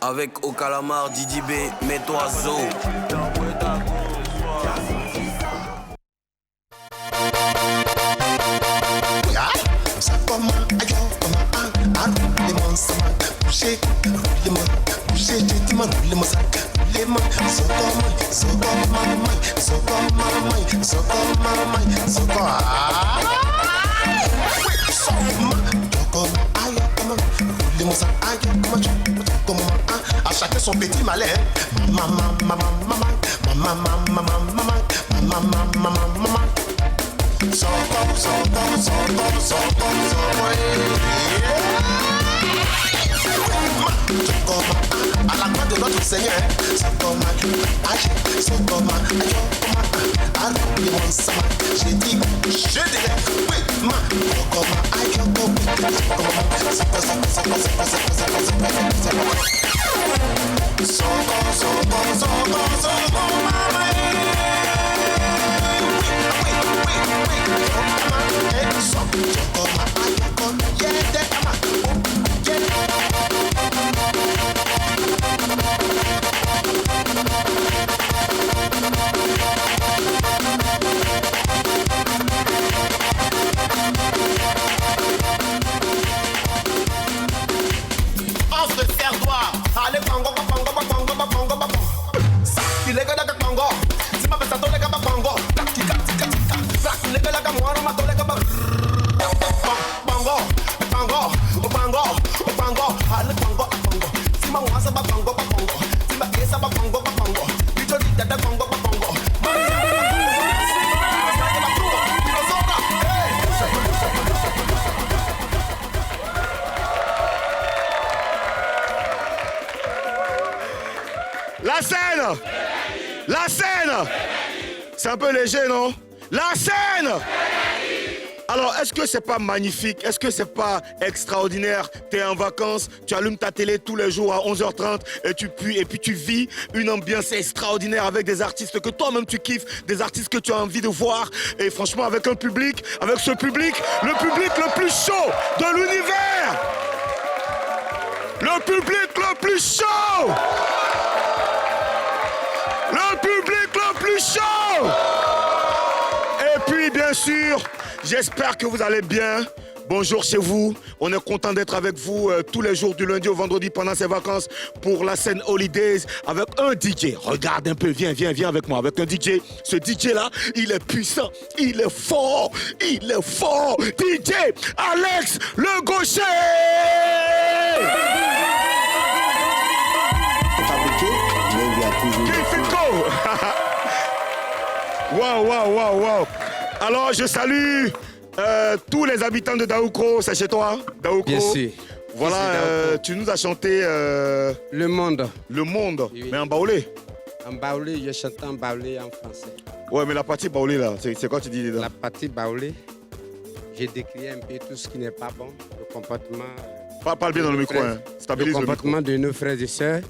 Avec au calamar, Didi B, mets-toi zo. À chacun son petit malin. Maman, maman, maman, maman, maman, maman, maman, maman, maman. À la gloire de notre Seigneur, j'ai dit, je dirais, oui, entre faire droit, allez pango, pango, pango, pango, pango. Il est gars de pango, si ma personne est gars de pango, tika tika tika, black, les gars de moi, ma tole gars pango, pango, pango, pango, allez pango, pango. Si ma moi ça va pango, pango, si ma pièce ça va pango, pango. Tu te dis de pango, pango. La scène! La scène! C'est un peu léger, non? La scène! Alors, est-ce que c'est pas magnifique? Est-ce que c'est pas extraordinaire? T'es en vacances, tu allumes ta télé tous les jours à 11h30 et puis tu vis une ambiance extraordinaire avec des artistes que toi-même tu kiffes, des artistes que tu as envie de voir. Et franchement, avec un public, avec ce public, le public le plus chaud de l'univers! Le public le plus chaud! Le public le plus chaud! Et puis, bien sûr, j'espère que vous allez bien. Bonjour chez vous. On est content d'être avec vous tous les jours du lundi au vendredi pendant ces vacances pour la scène Holidays avec un DJ. Regarde un peu, viens avec moi, avec un DJ. Ce DJ-là, il est puissant, il est fort, il est fort. DJ Alex Le Gaucher! Wow. Alors, je salue tous les habitants de Daoukro. C'est chez toi, Daoukro? Bien sûr. Voilà, tu nous as chanté... Le Monde. Le Monde, oui. Mais en baoulé. En baoulé, je chante en baoulé en français. Ouais, mais la partie baoulé, là, c'est quoi tu dis dedans? La partie baoulé, j'ai décrit un peu tout ce qui n'est pas bon, le comportement... Parle bien dans le micro, hein. Stabilise le le comportement micro. de nos frères et sœurs.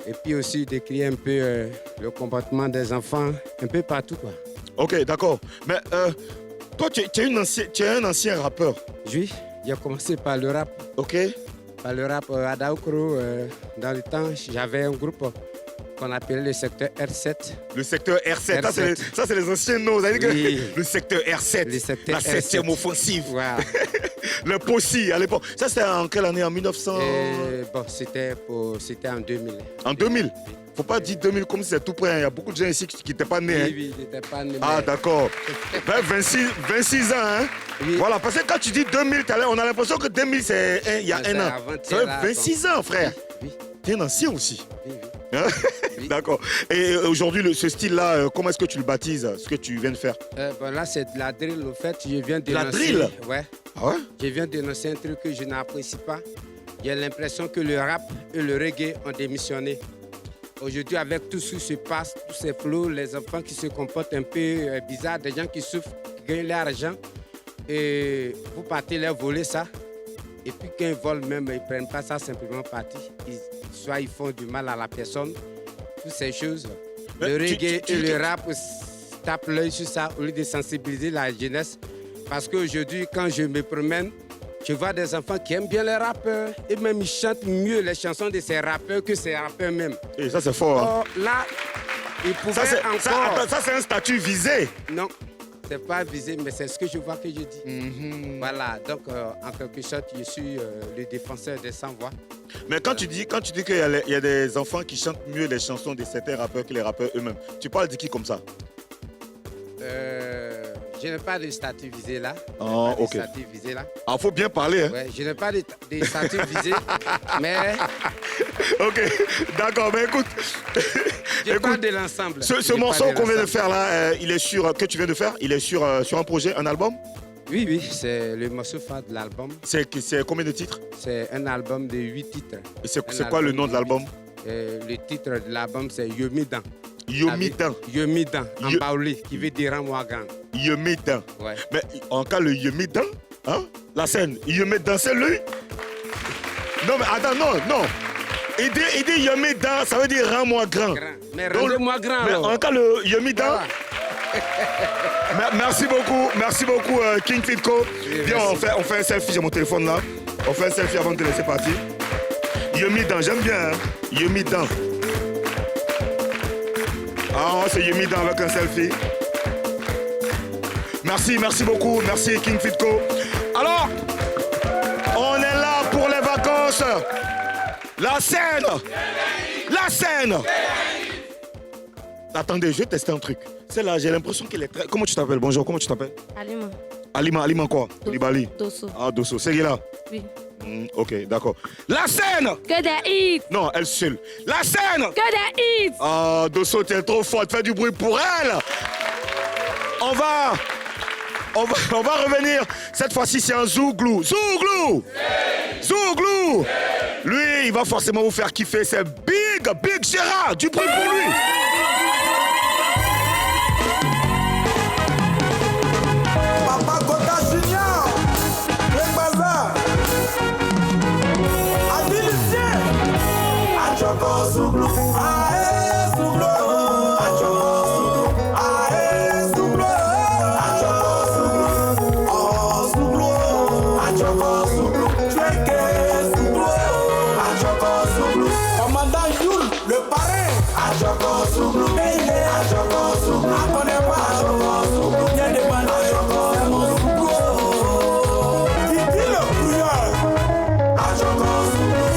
Et puis aussi décrire un peu le comportement des enfants, un peu partout, quoi. Ok, d'accord. Mais toi, tu es un ancien rappeur. Oui, j'ai commencé par le rap. Ok. Par le rap à Daoukro. Dans le temps, j'avais un groupe qu'on appelait le secteur R7. Le secteur R7, R7. Ça c'est les anciens noms. Vous avez dit Oui. que le secteur R7, Le secteur la 7e R7. offensive. Voilà. Le POSI à l'époque. Ça c'était en quelle année? En 1900? Bon, c'était en 2000. En 2000? Faut pas dire 2000 comme si c'est tout près. Il y a beaucoup de gens ici qui n'étaient pas nés. Oui, il n'était pas né. Ah, d'accord. 26 ans, hein? Oui. Voilà, parce que quand tu dis 2000, on a l'impression que 2000, c'est il y a un an. Ça fait 26 ans, frère. Oui. T'es un ancien aussi. Oui. Hein? Oui. D'accord. Et aujourd'hui, ce style-là, comment est-ce que tu le baptises, ce que tu viens de faire? Bon, là, c'est de la drill, au fait. Je viens de La drill? Ouais. Ah ouais? Je viens d'énoncer un truc que je n'apprécie pas. J'ai l'impression que le rap et le reggae ont démissionné. Aujourd'hui, avec tout ce qui se passe, tous ces flots, les enfants qui se comportent un peu bizarres, des gens qui souffrent, qui gagnent l'argent, et vous partez leur voler ça. Et puis quand ils volent même, ils ne prennent pas ça simplement parti. Soit ils font du mal à la personne, toutes ces choses. Le reggae et le rap tapent l'œil sur ça au lieu de sensibiliser la jeunesse. Parce qu'aujourd'hui, quand je me promène, Je vois des enfants qui aiment bien les rappeurs et même ils chantent mieux les chansons de ces rappeurs que ces rappeurs même. Et ça, c'est fort. Hein? Or, là, ils pouvaient Ça, c'est un statut visé. Non, c'est pas visé, mais c'est ce que je vois que je dis. Voilà, donc en quelque sorte, je suis le défenseur des sans-voix. Mais quand tu dis qu'il y a des enfants qui chantent mieux les chansons de certains rappeurs que les rappeurs eux-mêmes, tu parles de qui comme ça? Je n'ai pas de statut visé là. Ok. Ah, faut bien parler. Hein? Ouais, je n'ai pas de statut visé, mais... Ok, d'accord, mais écoute... Je parle de l'ensemble. Ce morceau qu'on vient de faire là, il est sur... Que tu viens de faire, il est sur un projet, un album? Oui, c'est le morceau phare de l'album. C'est combien de titres? C'est un album de 8 titres. Et c'est quoi le nom de l'album? Le titre de l'album, c'est Yomidan. Yomidan. Yomidan, en baoulé, qui veut dire rends-moi grand. Yomidan. Ouais. Mais en cas le Yomidan, hein, la scène, Yomidan, c'est lui? Non, mais attends, non. Il dit Yomidan, ça veut dire rends-moi grand. Mais rendez-moi grand. Mais en cas le Yomidan. Voilà. Merci beaucoup King Fitco. Viens, on fait un selfie, j'ai mon téléphone là. On fait un selfie avant de te laisser partir. Yomidan, j'aime bien. Hein? Yomidan. Ah, c'est Yomidan avec un selfie. Merci beaucoup. Merci King Fitco. Alors, on est là pour les vacances. La scène. Attendez, je vais tester un truc. Celle-là, j'ai l'impression qu'elle est très... Comment tu t'appelles? Bonjour, comment tu t'appelles? Alima quoi? Koulibaly. Dosso. Ah, Dosso. C'est là? Oui. Ok, d'accord. La scène! Que des hits! Non, elle seule. La scène! Que des hits! Ah, Dosso, t'es trop forte. Fais du bruit pour elle. On va revenir. Cette fois-ci, c'est un Zouglou. Zouglou! Lui, il va forcément vous faire kiffer. C'est Big Gérard. Du bruit pour lui. Zouglou, ae Zouglou, ae Zouglou, oh Zouglou, Tchèque Zouglou, commandant Youl, le parrain, Zouglou, Zouglou, connais pas Zouglou, viens demander, c'est mon Zouglou, Didi le brouilleur, Zouglou,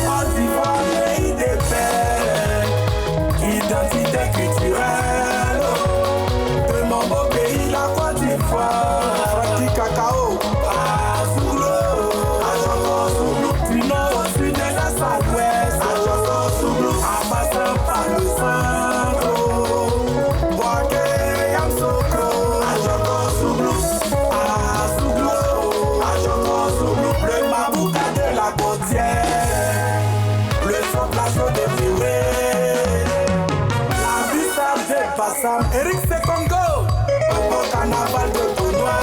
on dit pas pays des pères. Identité culturelle de mon beau pays, la Côte d'Ivoire. Frankie Cacao, Zouglou, du nord au sud et de l'est à l'ouest, en passant par le centre, Boaké, Yamsokro, Zouglou, le Mabouka de la Côtière, le son plateau de Vioué. Bassam, Eric Sekongo, au carnaval de Tonois.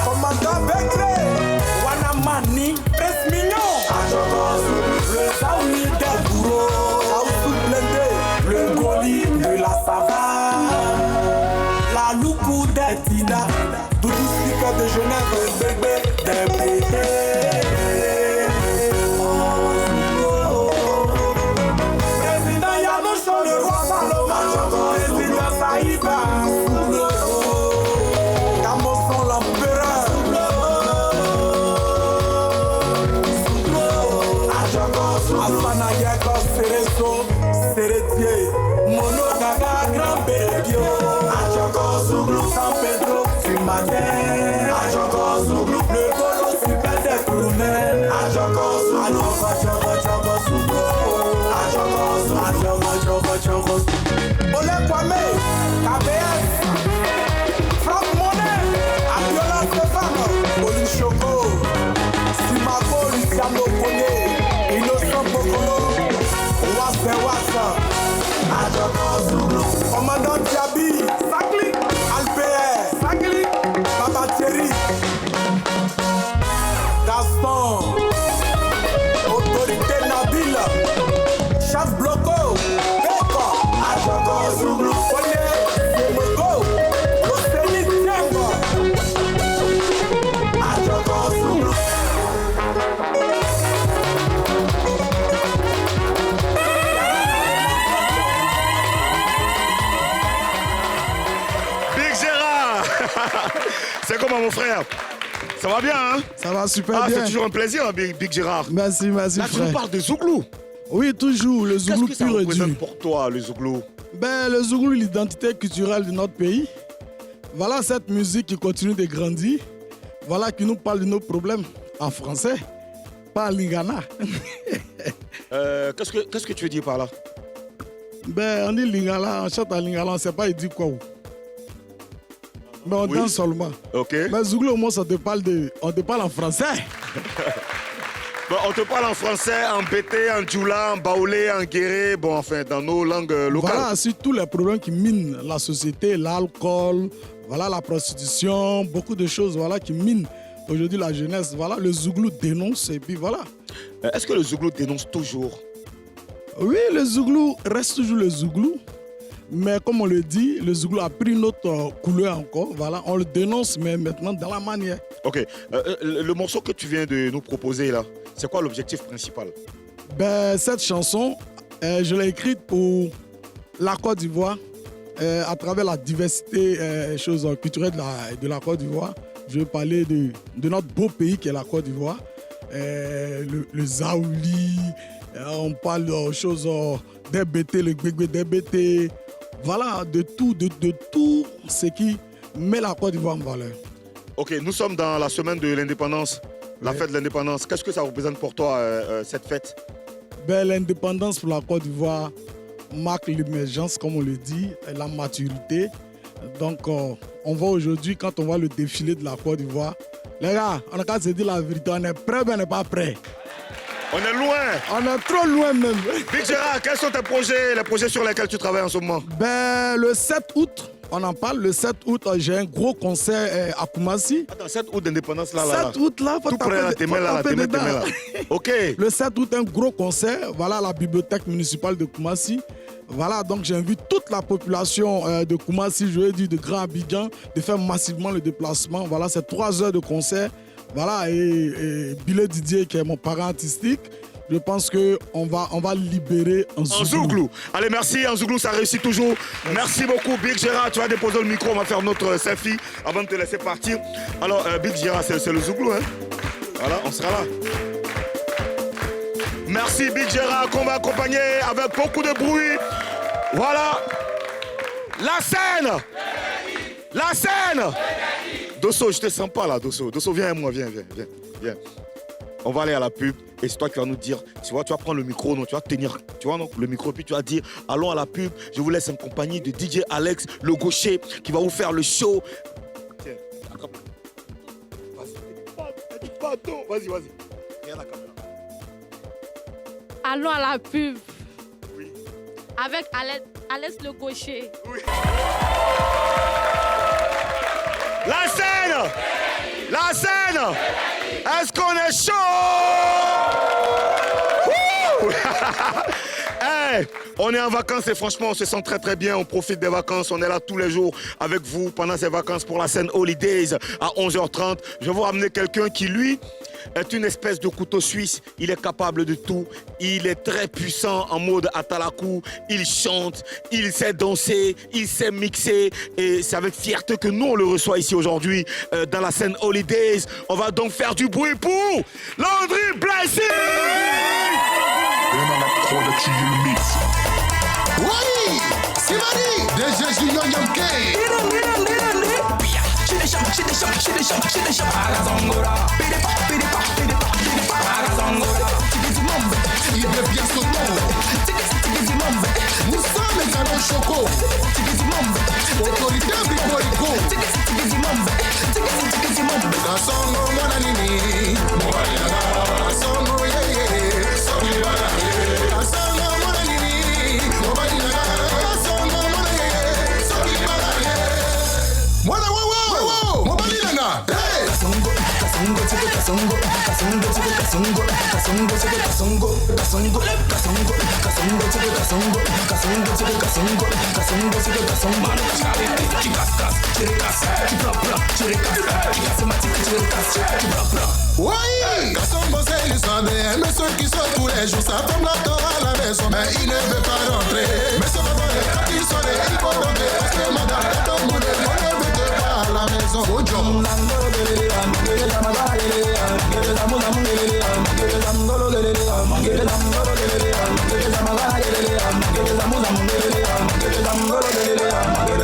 Commandant Becré, Wanamani, Prince Mignon, le Saouli des bourreaux, Saouli blindé, le Goli de la savane, la Loukou des Tina, Doudou Sticker de Genève, bébé des bébés. Président Yanoucho, le roi Salomon, président Saïba. Seretier, Mono Gaga, Grand Bédio, Adjoko Zouglou, San Pedro, du matin, Adjoko Zouglou, le Golo super des tournelles, Adjoko Zouglou, Adjoko Zouglou, Adjoko Zouglou, Ole Kwame, Sambo Pone, Innocent Bokolo, Wassa, Adjoko Zulu, Commandant Diaby, Sakli, Alpr, Sakli, Baba Thierry, Gaston, Autorité Nabila, Chef Bloco, Beko, Adjoko Zulu, Pone, Semogo, Roseli Tiengo, Adjoko Zulu. C'est comment mon frère? Ça va bien, hein? Ça va super bien. C'est toujours un plaisir, hein, Big Gérard. Merci, Là, frère. tu nous parles de Zouglou. Oui, toujours, le Zouglou Qu'est-ce que ça pur et dur. représente pour toi, le Zouglou? Le Zouglou, l'identité culturelle de notre pays. Voilà cette musique qui continue de grandir. Voilà qui nous parle de nos problèmes en français, pas en lingala. Qu'est-ce que tu veux dire par là? On dit lingala, on chante en lingala, on ne sait pas il dit quoi. Mais on danse seulement. Ok. Mais Zouglou, au moins, on te parle en français. Bon, on te parle en français, en bété, en djoula, en baoulé, en guéré, bon, enfin, dans nos langues locales. Voilà, sur tous les problèmes qui minent la société, l'alcool, voilà, la prostitution, beaucoup de choses voilà, qui minent aujourd'hui la jeunesse. Voilà, le Zouglou dénonce et puis voilà. Est-ce que le Zouglou dénonce toujours? Oui, le Zouglou reste toujours le Zouglou. Mais comme on le dit, le Zouglou a pris notre couleur encore. Voilà, on le dénonce, mais maintenant dans la manière. Ok. Le morceau que tu viens de nous proposer là, c'est quoi l'objectif principal? Cette chanson, je l'ai écrite pour la Côte d'Ivoire, à travers la diversité culturelle de la Côte d'Ivoire. Je vais parler de notre beau pays qui est la Côte d'Ivoire. Le Zaouli, on parle de choses des BT, le Gbegbe des BT. Voilà, de tout ce qui met la Côte d'Ivoire en valeur. Ok, nous sommes dans la semaine de l'indépendance, la fête de l'indépendance. Qu'est-ce que ça représente pour toi, cette fête? L'indépendance pour la Côte d'Ivoire marque l'émergence, comme on le dit, et la maturité. Donc, on voit aujourd'hui, quand on voit le défilé de la Côte d'Ivoire, les gars, on a qu'à se dire la vérité, on est prêt, mais on n'est pas prêt. On est loin. On est trop loin même. Big Gérard, quels sont tes projets, les projets sur lesquels tu travailles en ce moment? Le 7 août, on en parle, le 7 août, j'ai un gros concert à Koumassi. Attends, 7 août d'indépendance là. 7 août là, faut tout près là, tes mains là. Ok. Le 7 août, un gros concert, voilà, à la bibliothèque municipale de Koumassi. Voilà, donc j'invite toute la population de Koumassi, je veux dire de Grand Abidjan, de faire massivement le déplacement. Voilà, c'est 3 heures de concert. Voilà, et Billet Didier, qui est mon parent artistique, je pense qu'on va libérer un Zouglou. Allez, merci, en Zouglou, ça réussit toujours. Merci beaucoup, Big Gérard. Tu vas déposer le micro, on va faire notre selfie avant de te laisser partir. Alors, Big Gérard, c'est le Zouglou, hein? Voilà, on sera là. Merci, Big Gérard, qu'on va accompagner avec beaucoup de bruit. Voilà. La scène! La scène! Dosso, je te sens pas là, Dosso. Dosso, viens, moi, viens. On va aller à la pub et c'est toi qui vas nous dire, tu vois, tu vas prendre le micro, non, tu vas tenir, tu vois, non, le micro, puis tu vas dire, allons à la pub, je vous laisse en compagnie de DJ Alex, le gaucher, qui va vous faire le show. Tiens, attrape. Vas-y. Regarde la caméra. Allons à la pub. Oui. Avec Alex le gaucher. Oui. La scène! La scène! Est-ce qu'on est chaud? Hey, on est en vacances et franchement on se sent très très bien, on profite des vacances, on est là tous les jours avec vous pendant ces vacances pour la scène Holidays à 11h30. Je vais vous ramener quelqu'un qui lui est une espèce de couteau suisse, il est capable de tout, il est très puissant en mode atalakou, il chante, il sait danser, il sait mixer et c'est avec fierté que nous on le reçoit ici aujourd'hui dans la scène Holidays. On va donc faire du bruit pour Landry Blessing! Oui, c'est Mani, DJ Junior Yankee. Il devient soto. Nous sommes les canons choco. Autorité Bicorico. Kasongo mwana nini. Mwana songo Kasongo, c'est que Kasongo. Kasongo, c'est que Kasongo. Kasongo, c'est que Kasongo. Kasongo, Kasongo. Kasongo, c'est que Kasongo. Kasongo, c'est que Kasongo. Kasongo, c'est que Kasongo. Mano Kaskarete, qui casse, qui recasse, qui bla, qui recasse, qui casse ma tique, qui recasse, qui bla. Oui, Kasongo c'est l'histoire des monsieur qui sortent tous les jours. Sa femme l'attend à la maison, mais il ne veut pas rentrer. Mais ce matin, quand il sonne, il faut rentrer. Parce que madame est au bout de moi, ne veut te voir à la maison. Au job.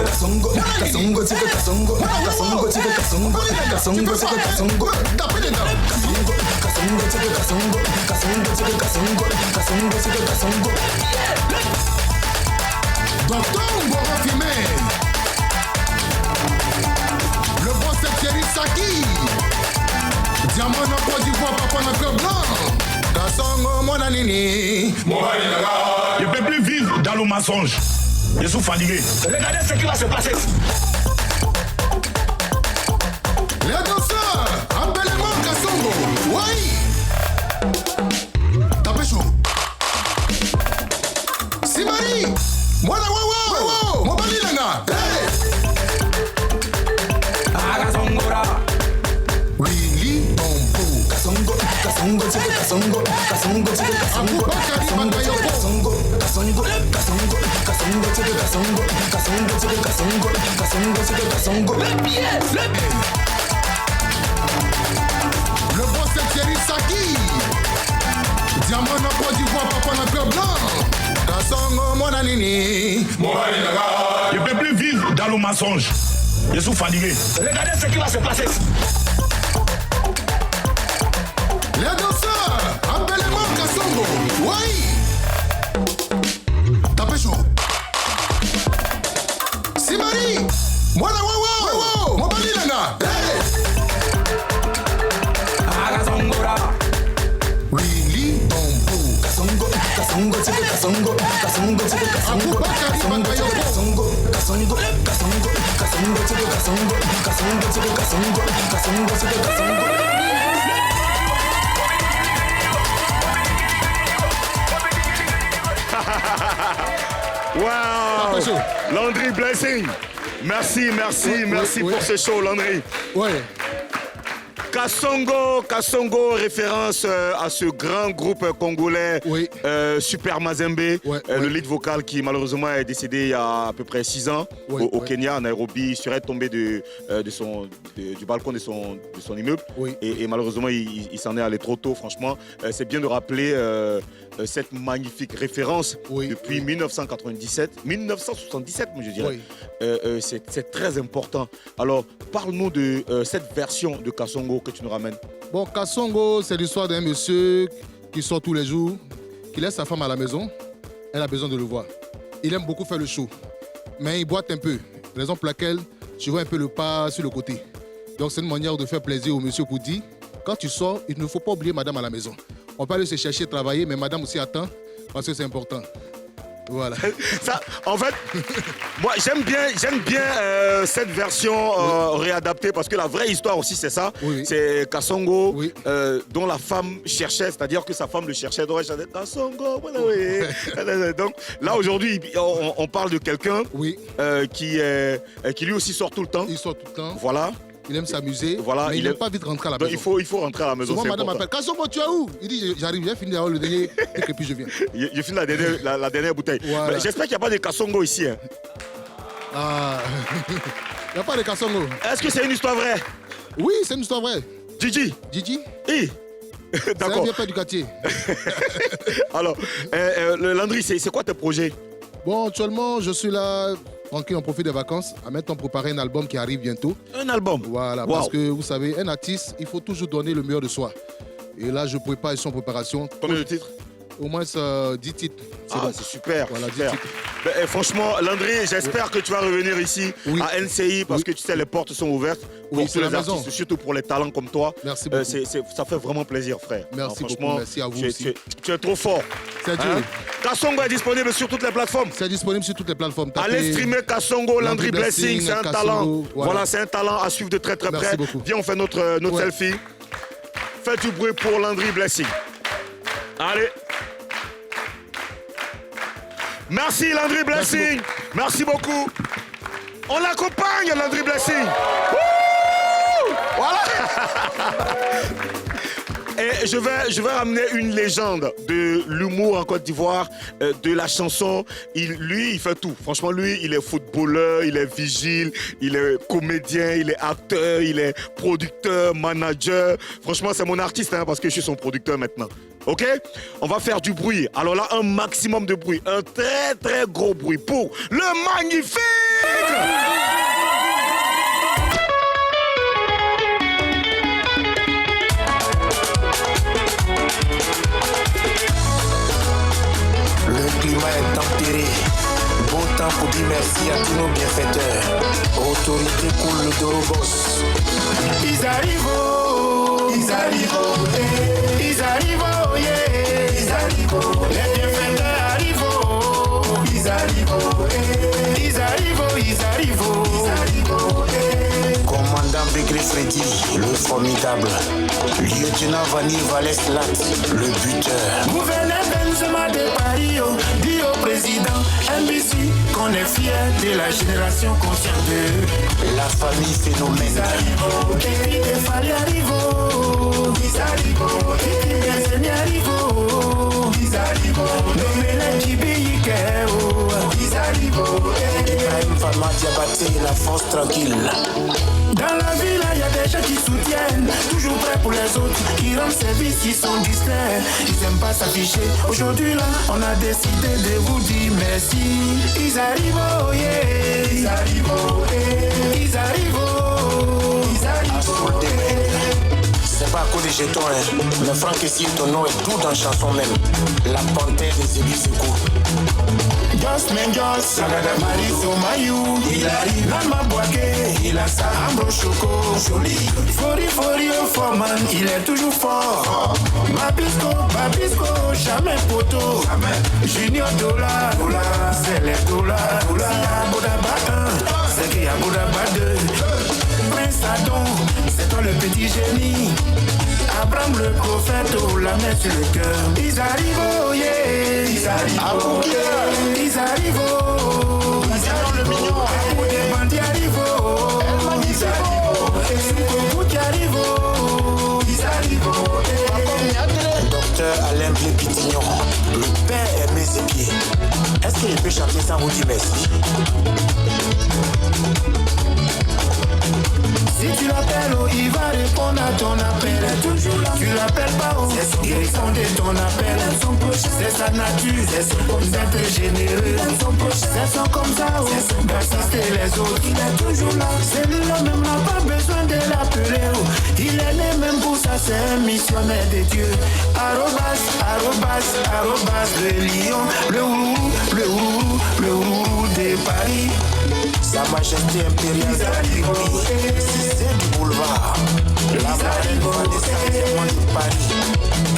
Kasongo, Kasongo, c'est que Kasongo. Kasongo, c'est que Kasongo. Kasongo, c'est que Kasongo. Tapez les dents. Kasongo, Kasongo, c'est que Kasongo. Kasongo, c'est que Kasongo. Kasongo, c'est que Kasongo. Docteur Ngoro Fimé. Le bon c'est Thierry Saki. Diamant en Côte d'Ivoire, papa n'a que blanc. Kasongo, mon anini. Je ne peux plus vivre dans le mensonge. Je suis fatigué. Regardez ce qui va se passer. Les danseurs, appelez-moi Kasongo. Oui. Tapez chaud. Simari. Moi la wow. Mon bali langa. Hey. Kasongora. Willy Bombo. Kasongo, Kasongo, c'est que Kasongo. Kasongo, c'est que Kasongo. Kasongo, c'est que Kasongo. Kasongo, Kasongo. Kasongo, c'est que Kasongo. Kasongo, c'est que Kasongo. Kasongo, c'est que Kasongo. Le pied. Le bon c'est Thierry Saki. Diamant en Côte d'Ivoire, papa n'a que blanc. Kasongo, mon anini. Je ne peux plus vivre dans le mensonge. Je suis fatigué. Regardez ce qui va se passer. Les danseurs, appelez-moi Kasongo. Oui. Tapez chaud. Simari. Moi la wow. Mon bali langa. Hey. Kasongora. Willy Bombo. Kasongo, Kasongo, c'est que Kasongo. Kasongo, c'est que Kasongo. Kasongo, c'est que Kasongo. Kasongo, Kasongo. Kasongo, c'est que Kasongo. Kasongo, c'est que Kasongo. Kasongo, c'est que Kasongo. Wow! Landry Blessing. Merci pour ce show, Landry. Ouais. Kasongo, référence à ce grand groupe congolais, Oui. Super Mazembe, Ouais, le lead vocal qui malheureusement est décédé il y a à peu près 6 ans au Kenya, à Nairobi. Il serait tombé du balcon de son immeuble et malheureusement il s'en est allé trop tôt, franchement. C'est bien de rappeler cette magnifique référence depuis 1977, moi je dirais. C'est très important. Alors, parle-nous de cette version de Kasongo que tu nous ramènes. Bon, Kasongo, c'est l'histoire d'un monsieur qui sort tous les jours, qui laisse sa femme à la maison. Elle a besoin de le voir. Il aime beaucoup faire le show, mais il boite un peu. Raison pour laquelle tu vois un peu le pas sur le côté. Donc, c'est une manière de faire plaisir au monsieur pour dire, quand tu sors, il ne faut pas oublier madame à la maison. On peut aller se chercher, travailler, mais madame aussi attend parce que c'est important. Voilà. Ça, en fait, moi j'aime bien cette version réadaptée parce que la vraie histoire aussi c'est ça. C'est Kasongo dont la femme cherchait, c'est-à-dire que sa femme le cherchait. Donc elle chantait Kasongo. Voilà, oui. Donc là aujourd'hui on parle de quelqu'un qui lui aussi sort tout le temps. Il sort tout le temps. Voilà. Il aime s'amuser, voilà, mais il n'aime pas vite rentrer à la maison. Il faut rentrer à la maison. Souvent, madame m'appelle, Kasongo, tu es où? Il dit, j'arrive, j'ai fini d'avoir le dernier, et puis je viens. Il finit la dernière bouteille. Voilà. J'espère qu'il n'y a pas de Kasongo ici. Hein. Ah, il n'y a pas de Kasongo. Est-ce que c'est une histoire vraie? Oui, c'est une histoire vraie. Gigi? Oui. D'accord. C'est un vieux père du quartier. Alors, Landry, c'est quoi tes projets? Bon, actuellement, je suis là, tranquille, on profite des vacances, à maintenant préparer un album qui arrive bientôt. Un album? Voilà, parce que vous savez, un artiste, il faut toujours donner le meilleur de soi. Et là, je prépare son préparation. Combien de titres? Au moins 10 titres. C'est super. Voilà, super. 10 titres. Franchement, Landry, j'espère que tu vas revenir ici à NCI parce que tu sais, les portes sont ouvertes pour tous les artistes, surtout pour les talents comme toi. Merci beaucoup. Ça fait vraiment plaisir, frère. Merci beaucoup. Merci à vous aussi. Tu es trop fort. C'est Dieu. Kasongo est disponible sur toutes les plateformes. C'est disponible sur toutes les plateformes. Allez streamer Kasongo, Landry Blessing, c'est un talent. Voilà, c'est un talent à suivre de très près. Beaucoup. Viens, on fait notre selfie. Faites du bruit pour Landry Blessing. Allez. Merci Landry Blessing. Merci beaucoup. On l'accompagne Landry Blessing. Wouh! Voilà. Et je vais ramener une légende de l'humour en Côte d'Ivoire, de la chanson. Lui, il fait tout. Franchement, lui, il est footballeur, il est vigile, il est comédien, il est acteur, il est producteur, manager. Franchement, c'est mon artiste hein, parce que je suis son producteur maintenant. OK? On va faire du bruit. Alors là, un maximum de bruit. Un très, très gros bruit pour le magnifique! Le climat est tempéré. Beau temps pour dire merci à tous nos bienfaiteurs. Autorité coule le Dorobos. Ils arrivent, ils arrivent, ils arrivent, yeah. Ils arrivent, les bienfaiteurs arrivent. Ils arrivent, ils arrivent, ils arrivent, ils arrivent. Commandant Begré Freddy, le formidable. Lieutenant Vanille Valeslat, le buteur. Gouverneur Benzema de Paris, dit au président NBC qu'on est fier de la génération consciente de la famille phénomène. Ils arrivent, Kevin Defali arrive. Ils arrivent, Kevin Benzema arrive. Ils arrivent, Nomele Djibi Ikeo. Ils arrivent, Ibrahim Fama Diabaté, la force tranquille. Dans la ville, il y a des gens qui soutiennent, toujours prêts pour les autres, qui rendent service, ils sont distraits, ils n'aiment pas s'afficher. Aujourd'hui là, on a décidé de vous dire merci. Ils arrivent, oh yeah, ils arrivent, oh yeah, ils arrivent, oh, ils arrivent, oh yeah. C'est pas à cause des jetons, hein. Mais Franck ici, ton nom est tout dans la chanson même. La panthère des églises échos. Just men just, Marie Somayou, il arrive, Nama Boaké, il a sa Ambro Choco, joli. Fori, oh Foreman, il est toujours fort. Babisco, jamais poteau. Junior Dollar, c'est les dollars. Sia Bodaba 1, c'est qu'il y a Bodaba 2. Prince Adon, c'est toi le petit génie. Abraham le prophète, oh la main sur le cœur. Ils arrivent, oh yeah, ils arrivent, oh yeah, ils arrivent, oh, ils arrivent, le mignon, des bandits arrivent, oh, ils arrivent, et Soukou qui arrive, oh, ils arrivent, oh, Docteur Alain Pitignon, le père aimé ses pieds. Est-ce qu'il peut chanter sans vous dire merci? Si tu l'appelles, oh, il va répondre à ton appel. Toujours là. Tu l'appelles pas, oh, il répond de ton appel. C'est sa nature, d'être généreux. C'est son comme ça, oh, d'assister les autres. Il est toujours là. C'est lui là même, n'a pas besoin de l'appeler, oh. Il est né même pour ça, c'est un missionnaire de Dieu. Arrobas, le lion, le roux de Paris. Sa majesté impériale c'est du boulevard. La marine va descendre de Paris.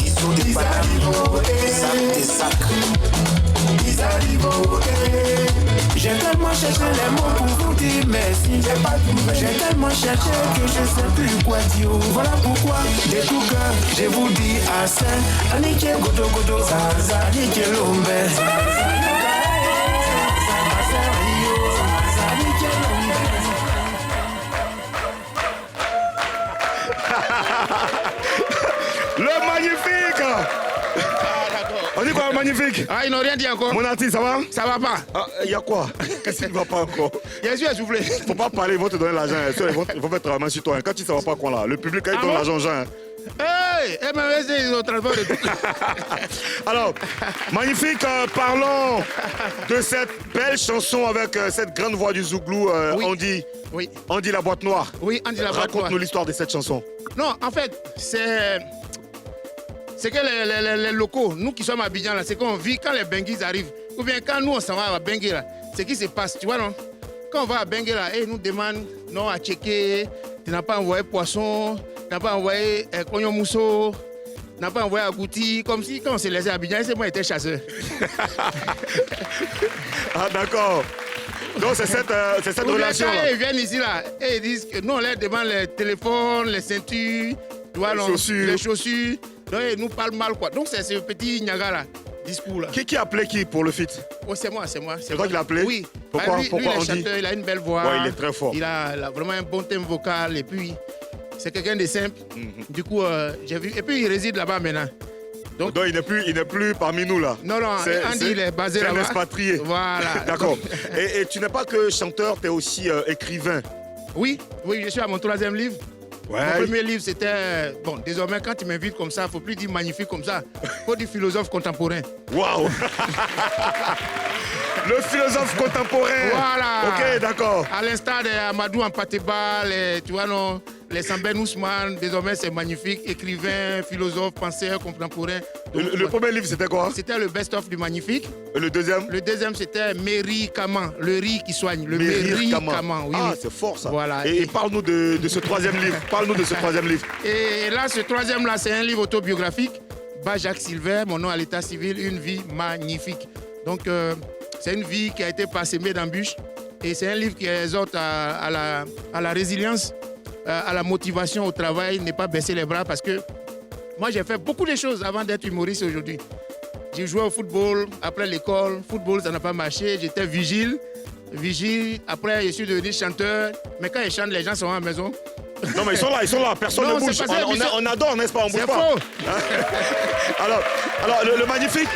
Ils sont des panamis, des sacs. Ils arrivent, j'ai tellement cherché les mots pour vous dire merci. J'ai tellement cherché que je sais plus quoi dire. Voilà pourquoi, de tout cœur, je vous dis assez. Anike Godo, Anike Lombe. Le magnifique! On dit quoi, magnifique? Ah, ils n'ont rien dit encore. Mon artiste, ça va? Ça va pas. Ah, y a quoi? Qu'est-ce qui ne va pas encore? Je suis essoufflé. Faut pas parler, ils vont te donner l'argent. Ils vont mettre la main sur toi. Quand tu ne sais pas quoi là, le public, quand il donne l'argent, Jean. Hey, MMSD, ils ont transport de tout. Alors, magnifique, parlons de cette belle chanson avec cette grande voix du Zouglou, oui. Andy la boîte noire. Oui, Andy la boîte noire. Raconte-nous l'histoire de cette chanson. Non, en fait, c'est que les locaux, nous qui sommes à Abidjan, là, c'est qu'on vit quand les Benguis arrivent. Ou bien quand nous, on s'en va à Bengué, là, c'est qui se passe, tu vois, non? Quand on va à Bengué, là, ils nous demandent, non, à checker, tu n'as pas envoyé poisson, tu n'as pas envoyé cognon mousseau, tu n'as pas envoyé agouti, comme si quand on s'est laissé à Abidjan, c'est moi qui étais chasseur. Ah, d'accord. Donc c'est cette relation-là. Ils viennent ici, là, et ils disent que nous, on leur demande les téléphones, les ceintures, Tu vois, Les non, chaussures. les chaussures. Donc, il nous parle mal, quoi. Donc, c'est ce petit Niaga là, discours là. Qui a appelé qui pour le feat? Oh, c'est moi. C'est toi qui l'as appelé? Oui. Pourquoi, lui, pourquoi il on est dit? chanteur, il a une belle voix. Ouais, il est très fort. Il a vraiment un bon thème vocal et puis c'est quelqu'un de simple. Du coup, j'ai vu. Et puis, il réside là-bas maintenant. Donc il n'est plus parmi nous là. Non, Andy, il est basé là-bas. C'est un expatrié. Voilà. D'accord. Et tu n'es pas que chanteur, tu es aussi écrivain. Oui, je suis à mon 3e livre. Ouais. Mon premier livre, c'était... Bon, désormais, quand tu m'invites comme ça, il ne faut plus dire magnifique comme ça. Il faut dire philosophe contemporain. Waouh. Le philosophe contemporain. Voilà. Ok, d'accord. À l'instar de Amadou Ampateba, tu vois, non, les Samben Ousmane, désormais, c'est magnifique. Écrivain, philosophe, penseur contemporain. Donc, le premier livre, c'était quoi? C'était le best-of du magnifique. Et le deuxième? Le deuxième, c'était Méri Kaman, le riz qui soigne. Le Méri Kaman, oui. Ah, c'est fort ça. Voilà. Et parle-nous de ce troisième livre. Parle-nous de ce troisième livre. Et là, ce troisième-là, c'est un livre autobiographique. Jacques Silver, mon nom à l'état civil, une vie magnifique. Donc, c'est une vie qui a été parsemée d'embûches. Et c'est un livre qui exhorte à la résilience, à la motivation au travail, ne pas baisser les bras. Parce que moi, j'ai fait beaucoup de choses avant d'être humoriste aujourd'hui. J'ai joué au football après l'école. Football, ça n'a pas marché. J'étais vigile. Après, je suis devenu chanteur. Mais quand je chante, les gens sont à la maison. Non, mais ils sont là. Personne ne bouge. On adore, n'est-ce pas? On bouge pas. C'est faux. Alors le magnifique,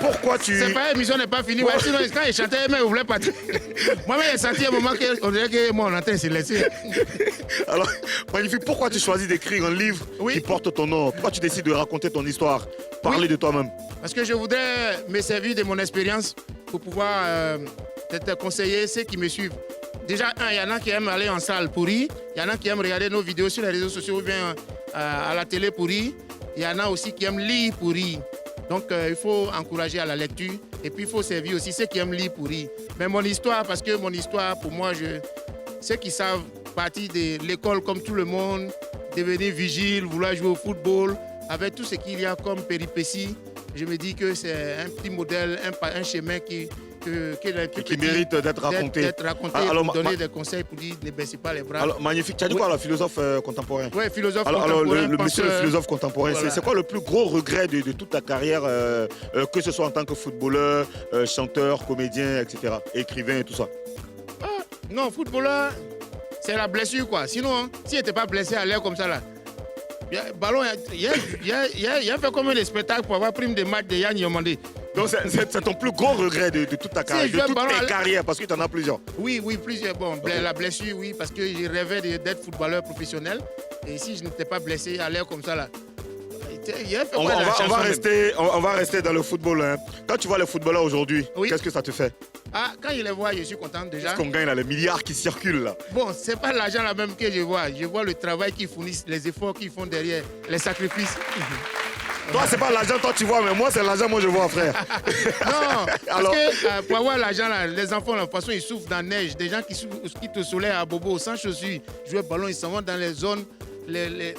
pourquoi tu... C'est pas, l'émission n'est pas finie. Ouais, sinon, quand il chantait, mais vous voulez pas... Moi-même, j'ai senti un moment qu'on dirait que moi, on entend se laisser. Alors, magnifique, pourquoi tu choisis d'écrire un livre qui porte ton nom? Pourquoi tu décides de raconter ton histoire? Parler de toi-même? Parce que je voudrais me servir de mon expérience pour pouvoir te conseiller ceux qui me suivent. Déjà, il y en a qui aiment aller en salle pour rire. Il y en a qui aiment regarder nos vidéos sur les réseaux sociaux ou bien à la télé pour rire. Il y en a aussi qui aiment lire pour rire. Donc, il faut encourager à la lecture. Et puis, il faut servir aussi ceux qui aiment lire pour rire. Mais mon histoire, parce que mon histoire, pour moi, ceux qui savent partir de l'école comme tout le monde, devenir vigile, vouloir jouer au football, avec tout ce qu'il y a comme péripéties, je me dis que c'est un petit modèle, un chemin qui mérite d'être raconté. D'être raconté, alors, pour donner des conseils pour dire ne baissez pas les bras. Alors, magnifique. Tu as dit quoi, le philosophe contemporain? Oui, philosophe contemporain. Alors, le monsieur le philosophe contemporain, Voilà. c'est quoi le plus gros regret de toute ta carrière, que ce soit en tant que footballeur, chanteur, comédien, etc., écrivain et tout ça? Non, footballeur, c'est la blessure, quoi. Sinon, s'il n'était pas blessé à l'air comme ça, là, ballon, il y a fait combien de spectacles pour avoir prime de match de Yann Yomandé? Donc c'est ton plus gros regret de toute ta carrière, de toutes tes carrières, parce que tu en as plusieurs. Oui, plusieurs. Bon, la blessure, oui, parce que je rêvais d'être footballeur professionnel. Et si je n'étais pas blessé à l'air comme ça, là, on va rester dans le football. Hein. Quand tu vois les footballeurs aujourd'hui, qu'est-ce que ça te fait? Ah, quand je les vois, je suis content déjà. Parce qu'on gagne là, les milliards qui circulent là. Bon, c'est pas l'argent là même que je vois. Je vois le travail qu'ils fournissent, les efforts qu'ils font derrière, les sacrifices. Toi, c'est pas l'argent, toi tu vois, mais moi, c'est l'argent, moi je vois, frère. Non, parce que pour avoir l'argent, là, les enfants, là, de toute façon, ils souffrent dans la neige. Des gens qui quittent au soleil à Bobo, sans chaussures, jouent au ballon, ils s'en vont dans les zones les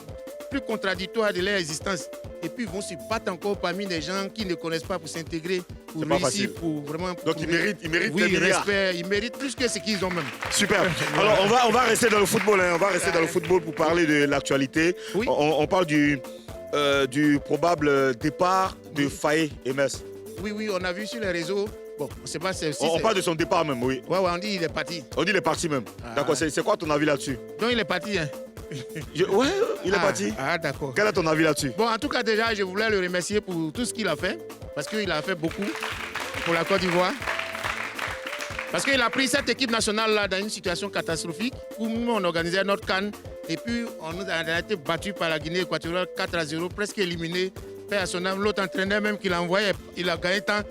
plus contradictoires de leur existence. Et puis, ils vont se battre encore parmi des gens qui ne connaissent pas pour s'intégrer, pour réussir, pour vraiment... Donc, ils méritent oui, respect, ils méritent plus que ce qu'ils ont même. Super. Alors, on va rester dans le football. Hein. On va rester dans le football pour parler de l'actualité. Oui. On parle du probable départ de Faye Hermès. Oui, on a vu sur les réseaux. Bon, on sait pas si on parle de son départ même, oui. Ouais, on dit il est parti. On dit il est parti même. D'accord, c'est quoi ton avis là-dessus? Donc il est parti, hein? Ouais, il est parti. Ah, d'accord. Quel est ton avis là-dessus? Bon, en tout cas, déjà, je voulais le remercier pour tout ce qu'il a fait. Parce qu'il a fait beaucoup pour la Côte d'Ivoire. Parce qu'il a pris cette équipe nationale-là dans une situation catastrophique où nous, on organisait notre CAN. Et puis, on a été battu par la Guinée équatoriale 4-0, presque éliminé. Paix à son âme. L'autre entraîneur même qu'il a envoyé, il a gagné tant.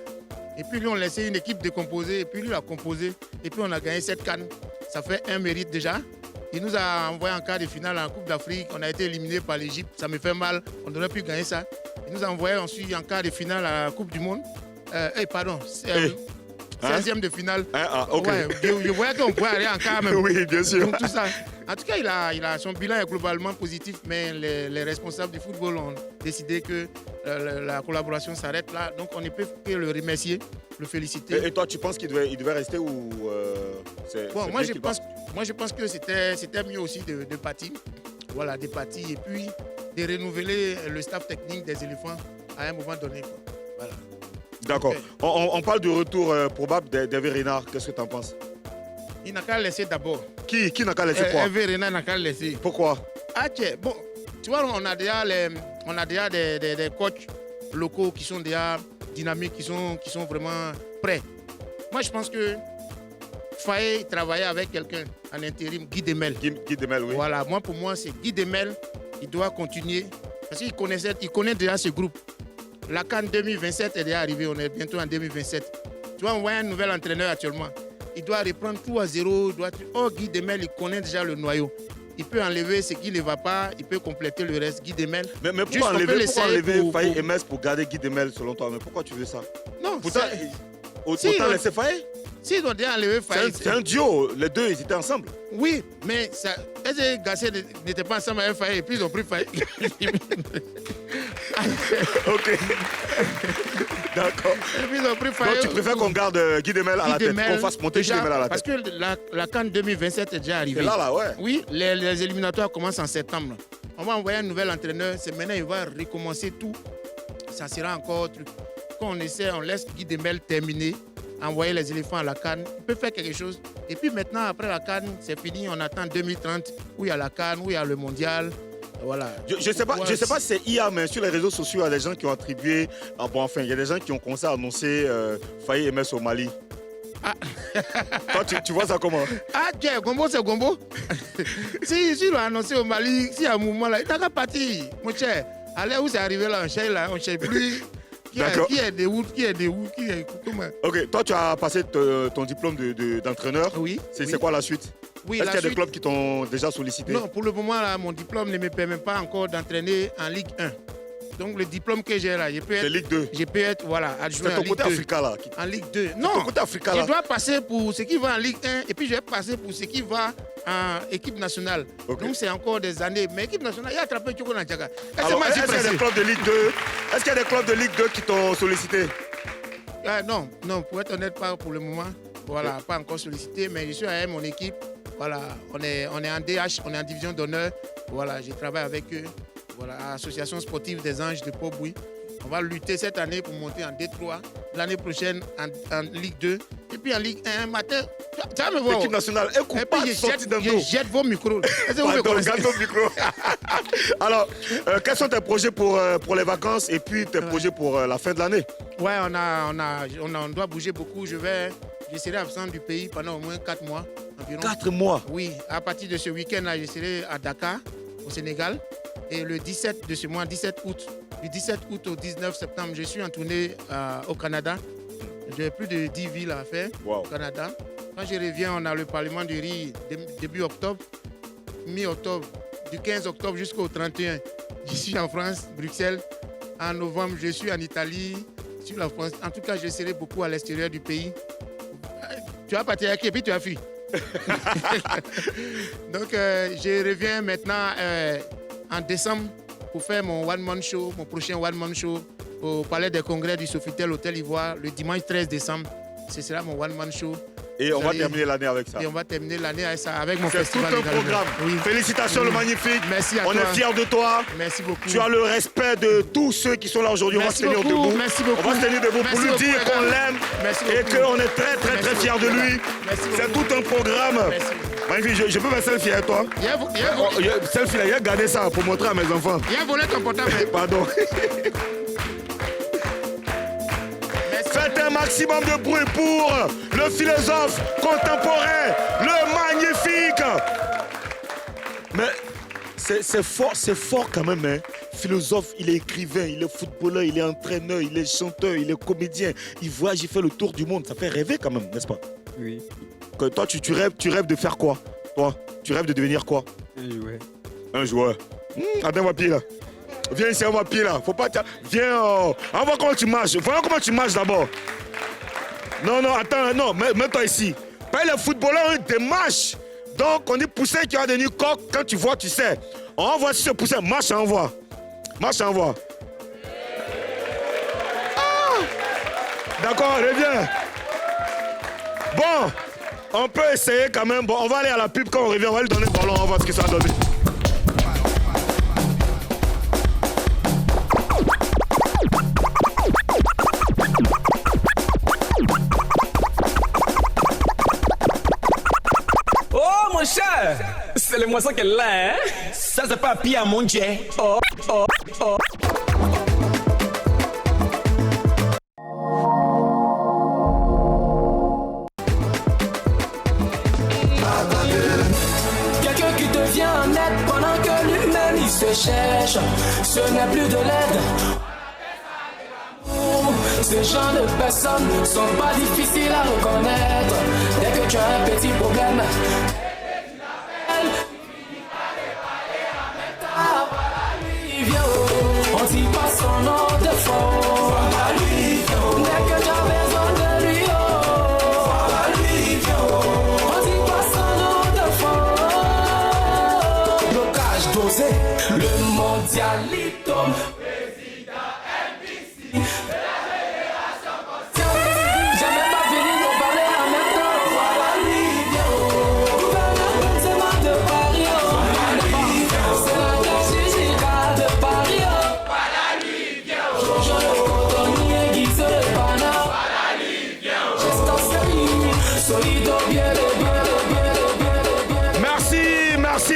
Et puis, lui, on laissait une équipe décomposée. Et puis, lui, il a composé. Et puis, on a gagné cette CAN. Ça fait un mérite déjà. Il nous a envoyé en quart de finale en Coupe d'Afrique. On a été éliminé par l'Égypte. Ça me fait mal. On aurait pu gagner ça. Il nous a envoyé ensuite en quart de finale à la Coupe du Monde. 16e de finale. Ok. Ouais, je voyais qu'on pouvait aller en quart même. Oui, bien sûr. Donc, tout ça. En tout cas, son bilan est globalement positif, mais les responsables du football ont décidé que la collaboration s'arrête là. Donc, on ne peut que le remercier, le féliciter. Et toi, tu penses qu'il devait rester ou moi, je pense que c'était mieux aussi de partir. voilà, des parties et puis de renouveler le staff technique des éléphants à un moment donné. Voilà. D'accord. On parle du retour probable d'Hervé Renard. Qu'est-ce que tu en penses? Il n'a qu'à laisser d'abord. Qui n'a qu'à laisser quoi? Hervé Renard n'a qu'à laisser. Pourquoi? Ah tiens, bon, tu vois, on a déjà des coachs locaux qui sont déjà dynamiques, qui sont vraiment prêts. Moi, je pense que Faye travailler avec quelqu'un en intérim, Guy Demel. Guy Demel, oui. Voilà, pour moi, c'est Guy Demel. Il doit continuer parce qu'il connaît déjà ce groupe. La CAN 2027 est déjà arrivée, on est bientôt en 2027. Tu vois, on voit un nouvel entraîneur actuellement. Il doit reprendre tout à zéro. Guy Demel, il connaît déjà le noyau. Il peut enlever ce qui ne va pas, il peut compléter le reste. Guy Demel. Mais pourquoi enlever Faye et Metz pour garder Guy Demel selon toi? Mais pourquoi tu veux ça? Non, autant laisser Faye? Si, ils ont déjà enlevé Faye. C'est un duo, les deux, ils étaient ensemble. Oui, mais est-ce que Gassé n'était pas ensemble avec Faye et puis ils ont pris Faye? Ok. D'accord. Et puis ils ont pris Faye. Donc tu préfères qu'on garde Guy Demel à la tête, qu'on fasse monter Guy Demel à la tête? Parce que la CAN 2027 est déjà arrivée. C'est là, ouais. Oui, les éliminatoires commencent en septembre. On va envoyer un nouvel entraîneur. C'est maintenant, il va recommencer tout. Ça sera encore truc. Quand on essaie, on laisse Guy Demel terminer, envoyer les éléphants à la CAN. Il peut faire quelque chose. Et puis maintenant, après la CAN, c'est fini. On attend 2030, où il y a la CAN, où il y a le mondial. Voilà. Je ne sais pas si c'est IA, mais sur les réseaux sociaux, il y a des gens qui ont attribué. Il y a des gens qui ont commencé à annoncer Faye et Metz au Mali. Ah. Toi, tu vois ça comment? Ah, tiens, Gombo, c'est Gombo. Si il a annoncé au Mali, s'il y a un mouvement là, il n'a qu'à partir. Mon cher, allez où c'est arrivé là, on ne sait plus. Qui est de où, qui est comment? Ok, toi, tu as passé ton diplôme d'entraîneur. Oui. C'est quoi la suite? Oui, est-ce qu'il y a des clubs qui t'ont déjà sollicité? Non, pour le moment, là, mon diplôme ne me permet pas encore d'entraîner en Ligue 1. Donc, le diplôme que j'ai là, c'est Ligue 2. Je peux être, voilà, adjoint en Ligue 2. C'est ton côté Africa là. En Ligue 2. Non, ton côté Africa, là. Je dois passer pour ce qui va en Ligue 1 et puis je vais passer pour ce qui va en équipe nationale. Okay. Donc, c'est encore des années. Mais équipe nationale, il y a attrapé Tchoko Nantiaga. Est-ce qu'il y a des clubs de Ligue 2? Est-ce qu'il y a des clubs de Ligue 2 qui t'ont sollicité? Non, pour être honnête, pas pour le moment. Voilà, pas encore sollicité, mais je suis avec mon équipe. Voilà, on est en DH, on est en division d'honneur. Voilà, je travaille avec eux. Voilà, Association sportive des Anges de Port-Bouilly. On va lutter cette année pour monter en D3. L'année prochaine en Ligue 2. Et puis en Ligue 1, matin, tu vas me voir. L'équipe nationale, écoute pas, je jette vos micros. Pardon, garde ton micro. Alors, quels sont tes projets pour les vacances et puis tes projets pour la fin de l'année? Ouais, on doit bouger beaucoup. Je serai absent du pays pendant au moins 4 mois environ. 4 mois? Oui, à partir de ce week-end-là, je serai à Dakar, au Sénégal. Et le 17 de ce mois, 17 août, du 17 août au 19 septembre, je suis en tournée au Canada. J'ai plus de 10 villes à faire au Canada. Quand je reviens, on a le Parlement du riz début octobre, mi-octobre, du 15 octobre jusqu'au 31. Je suis en France, Bruxelles. En novembre, je suis en Italie, sur la France. En tout cas, je serai beaucoup à l'extérieur du pays. Tu vas partir avec et puis tu as fui. Donc, je reviens maintenant en décembre pour faire mon one-man show, mon prochain one-man show au Palais des Congrès du Sofitel Hôtel Ivoire le dimanche 13 décembre. Ce sera mon one-man show. Et on va terminer l'année avec ça. Et on va terminer l'année avec ça, avec mon festival. C'est tout un programme. Oui. Félicitations, le magnifique. Merci à toi. On est fiers de toi. Merci beaucoup. Tu as le respect de tous ceux qui sont là aujourd'hui. On va se tenir debout. Merci beaucoup. On va se tenir debout pour lui dire qu'on l'aime et qu'on est très, très, très fiers de lui. C'est tout un programme. Magnifique. Je peux faire selfie avec toi? Selfie là, il a gardé ça pour montrer à mes enfants. Il a volé ton portable. Pardon. Faites un maximum de bruit pour le philosophe contemporain, le magnifique. Mais c'est fort quand même, hein. Philosophe, il est écrivain, il est footballeur, il est entraîneur, il est chanteur, il est comédien. Il voyage, il fait le tour du monde. Ça fait rêver quand même, n'est-ce pas? Oui. Que toi, tu rêves de faire quoi? Toi, tu rêves de devenir quoi? Un joueur. Un joueur. Attends, moi, pied là. Viens ici, on va pied là. Faut pas. Viens. On voit comment tu marches. Voyons comment tu marches d'abord. Non, attends, non, mets-toi ici. Pas les footballeurs, ils démarchent. Donc, on dit poussin qui va devenir coq. Quand tu vois, tu sais. On voit si ce poussin marche, on voit. Marche, on voit. Ah! D'accord, reviens. Bon, on peut essayer quand même. Bon, on va aller à la pub quand on revient. On va lui donner le ballon, on va voir ce que ça va donner. moi ça qu'elle a, hein? Ça, c'est pas pire à mon Dieu. Oh, oh, oh. Quelqu'un qui te vient en aide pendant que lui-même il se cherche. Ce n'est plus de l'aide. Ces gens de personnes sont pas difficiles à reconnaître. Dès que tu as un petit problème, on dit pas son nom de fond. Dès que tu as besoin de lui, on dit pas son nom de fond. Blocage dosé, le mondialito.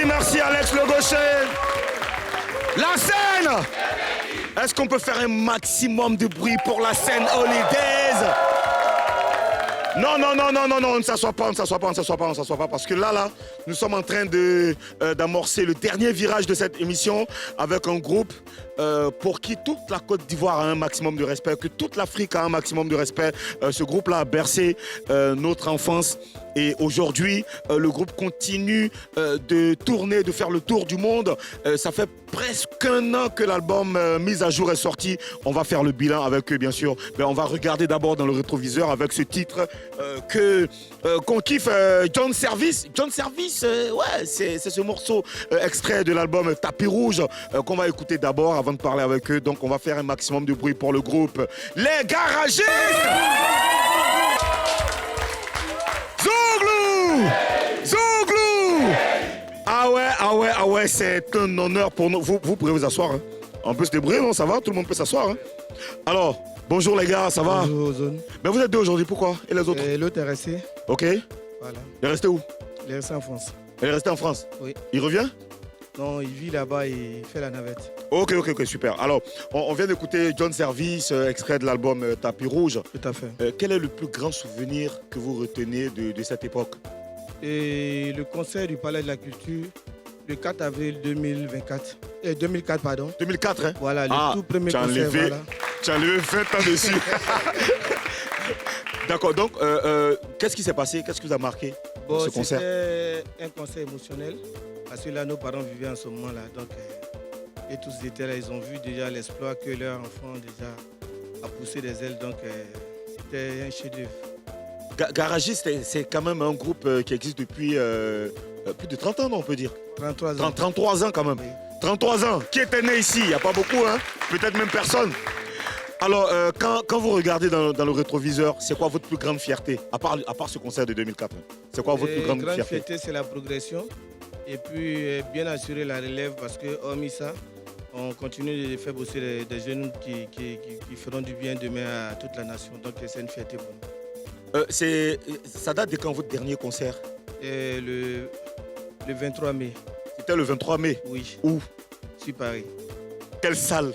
Merci Alex Le Gaucher. La scène. Est-ce qu'on peut faire un maximum de bruit pour la scène Holidays? Non, on ne s'assoit pas, parce que là, nous sommes en train d'amorcer le dernier virage de cette émission avec un groupe pour qui toute la Côte d'Ivoire a un maximum de respect, que toute l'Afrique a un maximum de respect. Ce groupe-là a bercé notre enfance et aujourd'hui, le groupe continue de tourner, de faire le tour du monde. Ça fait presque un an que l'album Mise à jour est sorti. On va faire le bilan avec eux, bien sûr. Mais on va regarder d'abord dans le rétroviseur avec ce titre qu'on kiffe, John Service. John Service, ouais, c'est ce morceau extrait de l'album Tapis Rouge qu'on va écouter d'abord avant de parler avec eux. Donc on va faire un maximum de bruit pour le groupe Les Garagistes. Zouglou. Ah ouais, c'est un honneur pour nous. Vous pourrez vous asseoir. Hein. On peut se débrouiller, non? Ça va? Tout le monde peut s'asseoir. Hein. Alors, bonjour les gars, ça va? Bonjour Zone. Mais vous êtes deux aujourd'hui, pourquoi? Et les autres? L'autre est resté. Ok. Voilà. Il est resté où? Il est resté en France. Il est resté en France? Oui. Il revient? Non, il vit là-bas et il fait la navette. Ok, super. Alors, on vient d'écouter John Service, extrait de l'album Tapis Rouge. Tout à fait. Quel est le plus grand souvenir que vous retenez de cette époque? Et le concert du Palais de la Culture, le 4 avril 2024. 2004, pardon. 2004, hein? Voilà, le tout premier concert. Voilà. Tu as enlevé 20 ans dessus. D'accord, donc, qu'est-ce qui s'est passé? Qu'est-ce qui vous a marqué dans ce concert? C'était un concert émotionnel, parce que là, nos parents vivaient en ce moment-là. Donc, et tous étaient là, ils ont vu déjà l'exploit que leur enfant déjà a poussé des ailes. Donc, c'était un chef-d'œuvre. Garagiste, c'est quand même un groupe qui existe depuis plus de 30 ans, non, on peut dire. 33 ans. 33 ans quand même. Oui. 33 ans. Qui était né ici? Il n'y a pas beaucoup, hein? Peut-être même personne. Alors, quand vous regardez dans le rétroviseur, c'est quoi votre plus grande fierté, à part ce concert de 2004? C'est quoi votre plus grande fierté? C'est la progression. Et puis, bien assurer la relève, parce que, hormis ça, on continue de faire bosser des jeunes qui feront du bien demain à toute la nation. Donc, c'est une fierté pour nous. Ça date de quand votre dernier concert? Le 23 mai. C'était le 23 mai? Oui. Où? Sur Paris. Quelle salle?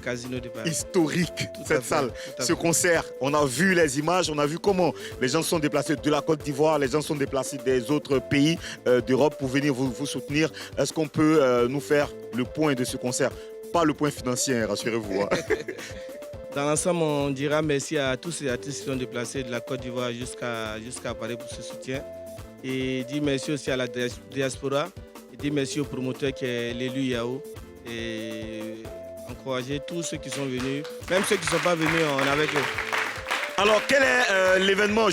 Casino de Paris. Historique, cette salle. Ce concert, on a vu les images, on a vu comment les gens sont déplacés de la Côte d'Ivoire, les gens sont déplacés des autres pays d'Europe pour venir vous soutenir. Est-ce qu'on peut nous faire le point de ce concert? Pas le point financier, rassurez-vous. Hein. Dans l'ensemble, on dira merci à tous ces artistes qui sont déplacés de la Côte d'Ivoire jusqu'à Paris pour ce soutien. Et dire merci aussi à la diaspora. Et dire merci au promoteur qui est l'élu Yao. Et encourager tous ceux qui sont venus, même ceux qui ne sont pas venus, on est avec eux. Alors, quel est l'événement,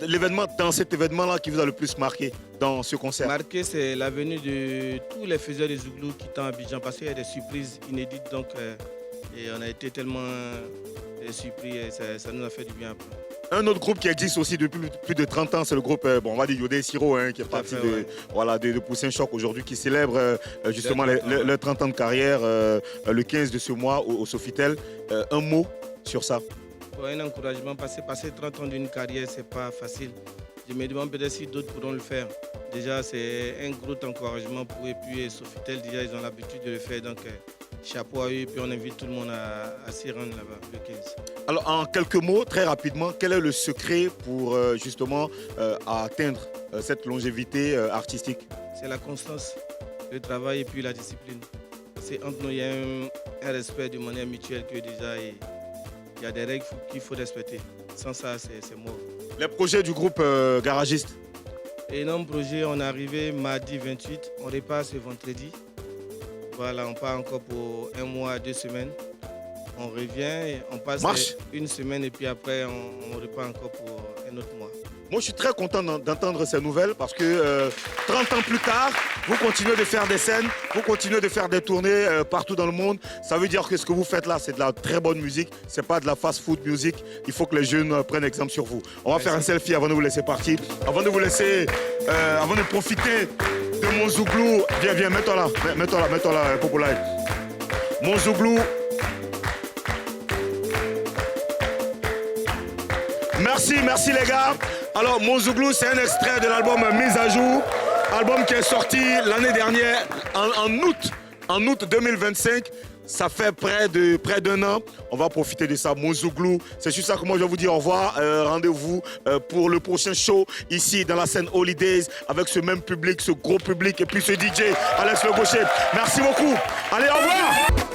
l'événement dans cet événement-là qui vous a le plus marqué dans ce concert? Marqué, c'est la venue de tous les faiseurs de Zouglou qui sont à Abidjan, parce qu'il y a des surprises inédites. Donc, et on a été tellement surpris et ça nous a fait du bien après. Un autre groupe qui existe aussi depuis plus de 30 ans, c'est le groupe, on va dire Yodé Siro, hein, qui est parti de Poussin Choc aujourd'hui, qui célèbre justement les 30 ans de carrière le 15 de ce mois au Sofitel. Un mot sur ça? Un encouragement, passer 30 ans d'une carrière, c'est pas facile. Je me demande peut-être si d'autres pourront le faire. Déjà, c'est un gros encouragement pour eux. Puis Sofitel, déjà, ils ont l'habitude de le faire. Donc, chapeau à eux. Puis on invite tout le monde à s'y rendre là-bas, le 15. Alors, en quelques mots, très rapidement, quel est le secret pour justement atteindre cette longévité artistique? C'est la constance, le travail et puis la discipline. C'est entre nous, il y a un respect de manière mutuelle que déjà, il y a des règles qu'il faut respecter. Sans ça, c'est mort. Les projets du groupe Garagiste? Énorme projet, on est arrivé mardi 28, on repart ce vendredi. Voilà, on part encore pour 1 mois, 2 semaines. On revient, et on passe une semaine et puis après on repart encore pour un autre mois. Moi, je suis très content d'entendre ces nouvelles parce que 30 ans plus tard, vous continuez de faire des scènes, vous continuez de faire des tournées partout dans le monde. Ça veut dire que ce que vous faites là, c'est de la très bonne musique. C'est pas de la fast-food music. Il faut que les jeunes prennent exemple sur vous. On va faire un selfie avant de vous laisser partir. Avant de vous laisser, avant de profiter de mon Zouglou. Viens, mets-toi là, Populaire. Mon Zouglou. Merci les gars. Alors, Mon Zouglou, c'est un extrait de l'album Mise à jour. Album qui est sorti l'année dernière, en août 2025. Ça fait près d'un an. On va profiter de ça. Mon Zouglou, c'est juste ça que moi je vais vous dire au revoir. Rendez-vous pour le prochain show ici dans la scène Holidays avec ce même public, ce gros public et puis ce DJ Alex Le Gaucher. Merci beaucoup. Allez, au revoir.